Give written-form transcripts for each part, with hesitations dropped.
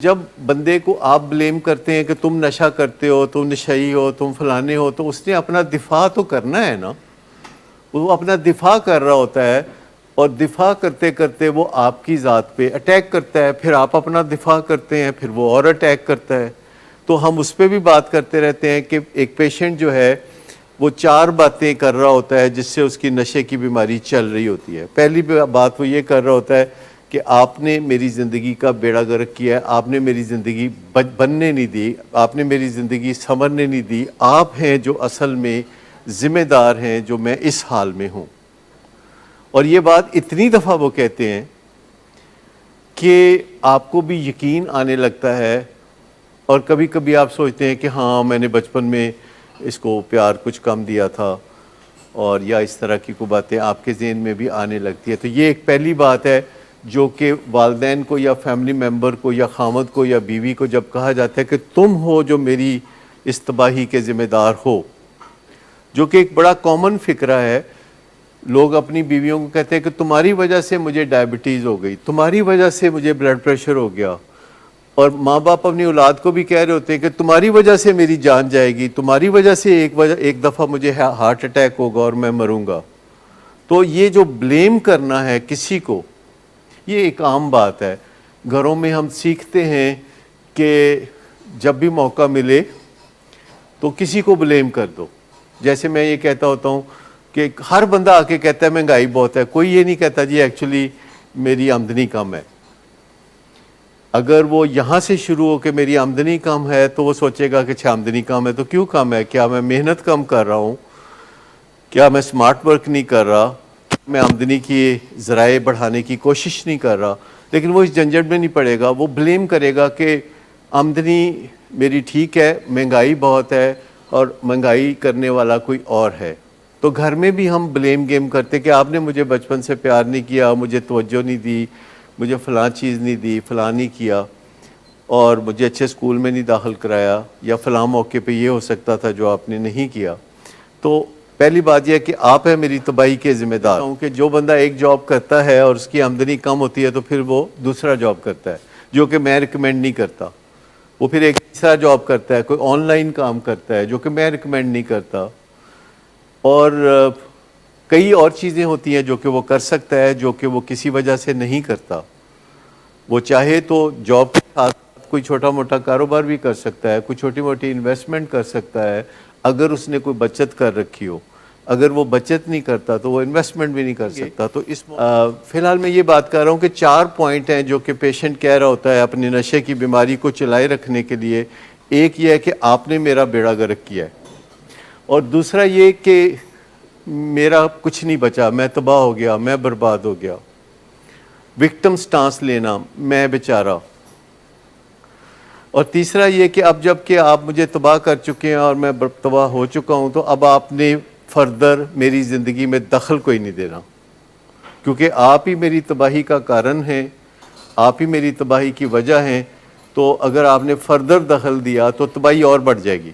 جب بندے کو آپ بلیم کرتے ہیں کہ تم نشہ کرتے ہو، تم نشئی ہو، تم فلانے ہو، تو اس نے اپنا دفاع تو کرنا ہے نا. وہ اپنا دفاع کر رہا ہوتا ہے اور دفاع کرتے کرتے وہ آپ کی ذات پہ اٹیک کرتا ہے، پھر آپ اپنا دفاع کرتے ہیں، پھر وہ اور اٹیک کرتا ہے. تو ہم اس پہ بھی بات کرتے رہتے ہیں کہ ایک پیشنٹ جو ہے وہ 4 باتیں کر رہا ہوتا ہے جس سے اس کی نشے کی بیماری چل رہی ہوتی ہے. پہلی بات وہ یہ کر رہا ہوتا ہے کہ آپ نے میری زندگی کا بیڑا غرق کیا ہے، آپ نے میری زندگی بننے نہیں دی، آپ نے میری زندگی سنورنے نہیں دی، آپ ہیں جو اصل میں ذمہ دار ہیں جو میں اس حال میں ہوں. اور یہ بات اتنی دفعہ وہ کہتے ہیں کہ آپ کو بھی یقین آنے لگتا ہے. اور کبھی کبھی آپ سوچتے ہیں کہ ہاں میں نے بچپن میں اس کو پیار کچھ کم دیا تھا، اور یا اس طرح کی کوئی باتیں آپ کے ذہن میں بھی آنے لگتی ہے. تو یہ ایک پہلی بات ہے جو کہ والدین کو یا فیملی ممبر کو یا خامد کو یا بیوی کو جب کہا جاتا ہے کہ تم ہو جو میری اس تباہی کے ذمہ دار ہو، جو کہ ایک بڑا کامن فکرہ ہے. لوگ اپنی بیویوں کو کہتے ہیں کہ تمہاری وجہ سے مجھے ڈائبٹیز ہو گئی، تمہاری وجہ سے مجھے بلڈ پریشر ہو گیا. اور ماں باپ اپنی اولاد کو بھی کہہ رہے ہوتے ہیں کہ تمہاری وجہ سے میری جان جائے گی، تمہاری وجہ سے ایک دفعہ مجھے ہارٹ اٹیک ہوگا اور میں مروں گا. تو یہ جو بلیم کرنا ہے کسی کو، یہ ایک عام بات ہے. گھروں میں ہم سیکھتے ہیں کہ جب بھی موقع ملے تو کسی کو بلیم کر دو. جیسے میں یہ کہتا ہوتا ہوں کہ ہر بندہ آ کے کہتا ہے مہنگائی بہت ہے، کوئی یہ نہیں کہتا جی ایکچولی میری آمدنی کم ہے. اگر وہ یہاں سے شروع ہو کہ میری آمدنی کم ہے تو وہ سوچے گا کہ اچھا آمدنی کم ہے تو کیوں کم ہے؟ کیا میں محنت کم کر رہا ہوں؟ کیا میں سمارٹ ورک نہیں کر رہا؟ میں آمدنی کی ذرائع بڑھانے کی کوشش نہیں کر رہا؟ لیکن وہ اس جھنجھٹ میں نہیں پڑے گا. وہ بلیم کرے گا کہ آمدنی میری ٹھیک ہے، مہنگائی بہت ہے اور مہنگائی کرنے والا کوئی اور ہے. تو گھر میں بھی ہم بلیم گیم کرتے کہ آپ نے مجھے بچپن سے پیار نہیں کیا، مجھے توجہ نہیں دی، مجھے فلاں چیز نہیں دی، فلاں نہیں کیا، اور مجھے اچھے اسکول میں نہیں داخل کرایا، یا فلاں موقع پہ یہ ہو سکتا تھا جو آپ نے نہیں کیا. تو پہلی بات یہ ہے کہ آپ ہیں میری تباہی کے ذمہ دار. کہ جو بندہ ایک جاب کرتا ہے اور اس کی آمدنی کم ہوتی ہے تو پھر وہ دوسرا جاب کرتا ہے جو کہ میں ریکمینڈ نہیں کرتا. وہ پھر ایک تیسرا جاب کرتا ہے، کوئی آن لائن کام کرتا ہے جو کہ میں ریکمینڈ نہیں کرتا. اور کئی اور چیزیں ہوتی ہیں جو کہ وہ کر سکتا ہے جو کہ وہ کسی وجہ سے نہیں کرتا. وہ چاہے تو جاب کے ساتھ کوئی چھوٹا موٹا کاروبار بھی کر سکتا ہے، کوئی چھوٹی موٹی انویسٹمنٹ کر سکتا ہے اگر اس نے کوئی بچت کر رکھی ہو. اگر وہ بچت نہیں کرتا تو وہ انویسٹمنٹ بھی نہیں کر سکتا. تو اس فی الحال میں یہ بات کر رہا ہوں کہ 4 پوائنٹ ہیں جو کہ پیشنٹ کہہ رہا ہوتا ہے اپنی نشے کی بیماری کو چلائے رکھنے کے لیے. ایک یہ ہے کہ آپ نے میرا بیڑا غرق کیا ہے، اور دوسرا یہ کہ میرا کچھ نہیں بچا، میں تباہ ہو گیا، میں برباد ہو گیا. وکٹم سٹانس لینا، میں بیچارہ. اور تیسرا یہ کہ اب جب کہ آپ مجھے تباہ کر چکے ہیں اور میں تباہ ہو چکا ہوں تو اب آپ نے فردر میری زندگی میں دخل کوئی نہیں دینا، کیونکہ آپ ہی میری تباہی کا کارن ہیں، آپ ہی میری تباہی کی وجہ ہیں. تو اگر آپ نے فردر دخل دیا تو تباہی اور بڑھ جائے گی.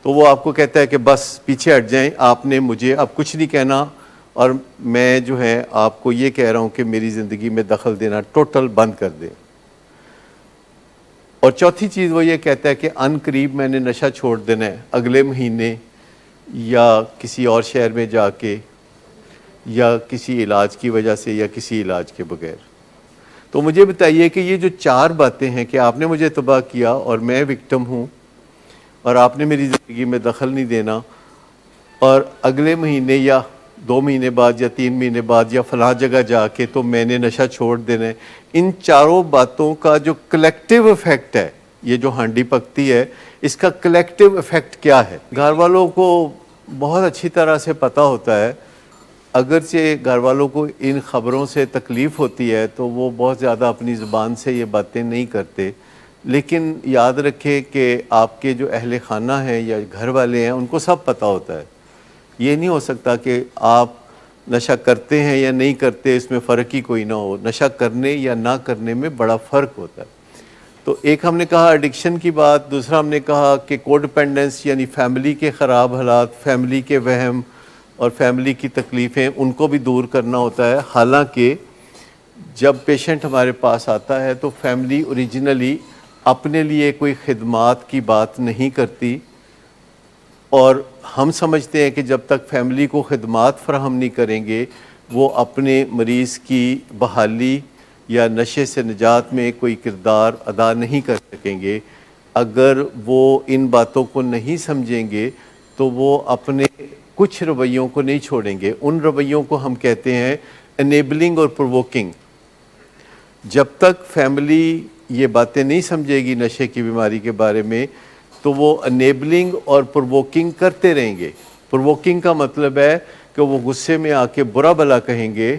تو وہ آپ کو کہتا ہے کہ بس پیچھے ہٹ جائیں، آپ نے مجھے اب کچھ نہیں کہنا، اور میں جو ہے آپ کو یہ کہہ رہا ہوں کہ میری زندگی میں دخل دینا ٹوٹل بند کر دیں. اور چوتھی چیز وہ یہ کہتا ہے کہ ان قریب میں نے نشہ چھوڑ دینا ہے، اگلے مہینے یا کسی اور شہر میں جا کے، یا کسی علاج کی وجہ سے یا کسی علاج کے بغیر. تو مجھے بتائیے کہ یہ جو 4 باتیں ہیں کہ آپ نے مجھے تباہ کیا اور میں وکٹم ہوں اور آپ نے میری زندگی میں دخل نہیں دینا، اور اگلے مہینے یا 2 مہینے بعد یا 3 مہینے بعد یا فلاں جگہ جا کے تو میں نے نشہ چھوڑ دینا ہے. ان 4 باتوں کا جو کلیکٹیو ایفیکٹ ہے، یہ جو ہانڈی پکتی ہے، اس کا کلیکٹیو ایفیکٹ کیا ہے؟ گھر والوں کو بہت اچھی طرح سے پتہ ہوتا ہے. اگرچہ گھر والوں کو ان خبروں سے تکلیف ہوتی ہے تو وہ بہت زیادہ اپنی زبان سے یہ باتیں نہیں کرتے، لیکن یاد رکھیں کہ آپ کے جو اہل خانہ ہیں یا گھر والے ہیں ان کو سب پتہ ہوتا ہے. یہ نہیں ہو سکتا کہ آپ نشہ کرتے ہیں یا نہیں کرتے اس میں فرق ہی کوئی نہ ہو. نشہ کرنے یا نہ کرنے میں بڑا فرق ہوتا ہے. تو ایک ہم نے کہا ایڈکشن کی بات، دوسرا ہم نے کہا کہ کو ڈیپینڈنس یعنی فیملی کے خراب حالات، فیملی کے وہم اور فیملی کی تکلیفیں، ان کو بھی دور کرنا ہوتا ہے. حالانکہ جب پیشنٹ ہمارے پاس آتا ہے تو فیملی اوریجنلی اپنے لیے کوئی خدمات کی بات نہیں کرتی، اور ہم سمجھتے ہیں کہ جب تک فیملی کو خدمات فراہم نہیں کریں گے وہ اپنے مریض کی بحالی یا نشے سے نجات میں کوئی کردار ادا نہیں کر سکیں گے۔ اگر وہ ان باتوں کو نہیں سمجھیں گے تو وہ اپنے کچھ رویوں کو نہیں چھوڑیں گے۔ ان رویوں کو ہم کہتے ہیں انیبلنگ اور پرووکنگ۔ جب تک فیملی یہ باتیں نہیں سمجھے گی نشے کی بیماری کے بارے میں تو وہ انیبلنگ اور پرووکنگ کرتے رہیں گے۔ پرووکنگ کا مطلب ہے کہ وہ غصے میں آ کے برا بھلا کہیں گے،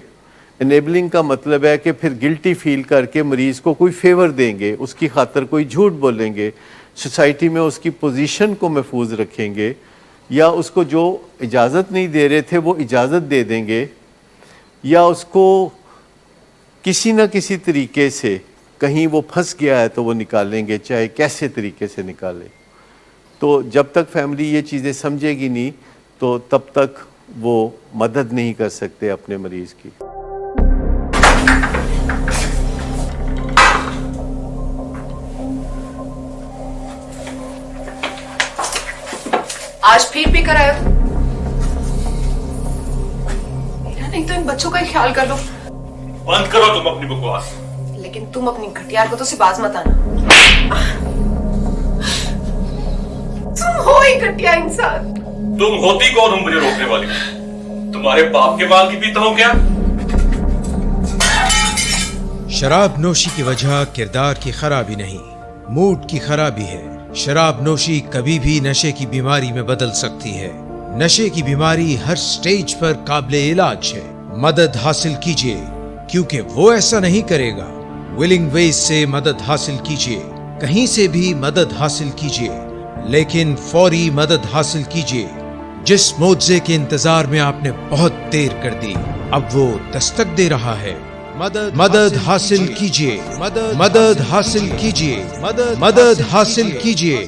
انیبلنگ کا مطلب ہے کہ پھر گلٹی فیل کر کے مریض کو کوئی فیور دیں گے، اس کی خاطر کوئی جھوٹ بولیں گے، سوسائٹی میں اس کی پوزیشن کو محفوظ رکھیں گے، یا اس کو جو اجازت نہیں دے رہے تھے وہ اجازت دے دیں گے، یا اس کو کسی نہ کسی طریقے سے کہیں وہ پھنس گیا ہے تو وہ نکالیں گے، چاہے کیسے طریقے سے نکالیں۔ تو جب تک فیملی یہ چیزیں سمجھے گی نہیں تو تب تک وہ مدد نہیں کر سکتے اپنے مریض کی۔ آج پھر پی کر آئے ہو؟ میرا نہیں تو ان بچوں کا ہی خیال کر لو۔ بند کرو تم اپنی بکواس۔ لیکن تم اپنی گھٹیا حرکتوں سے باز مت آنا۔ تم ہو ہی گھٹیا انسان۔ تم ہوتی کون ہو مجھے روکنے والی؟ تمہارے باپ کے مال کی پیتا ہوں کیا؟ شراب نوشی کی وجہ کردار کی خرابی نہیں، موڈ کی خرابی ہے۔ شراب نوشی کبھی بھی نشے کی بیماری میں بدل سکتی ہے۔ نشے کی بیماری ہر سٹیج پر قابل علاج ہے۔ مدد حاصل کیجیے کیونکہ وہ ایسا نہیں کرے گا۔ ولنگ ویز سے مدد حاصل کیجیے، کہیں سے بھی مدد حاصل کیجیے، لیکن فوری مدد حاصل کیجیے۔ جس معجزے کے انتظار میں آپ نے بہت دیر کر دی اب وہ دستک دے رہا ہے۔ مدد حاصل کیجیے، مدد حاصل کیجیے، مدد حاصل کیجیے۔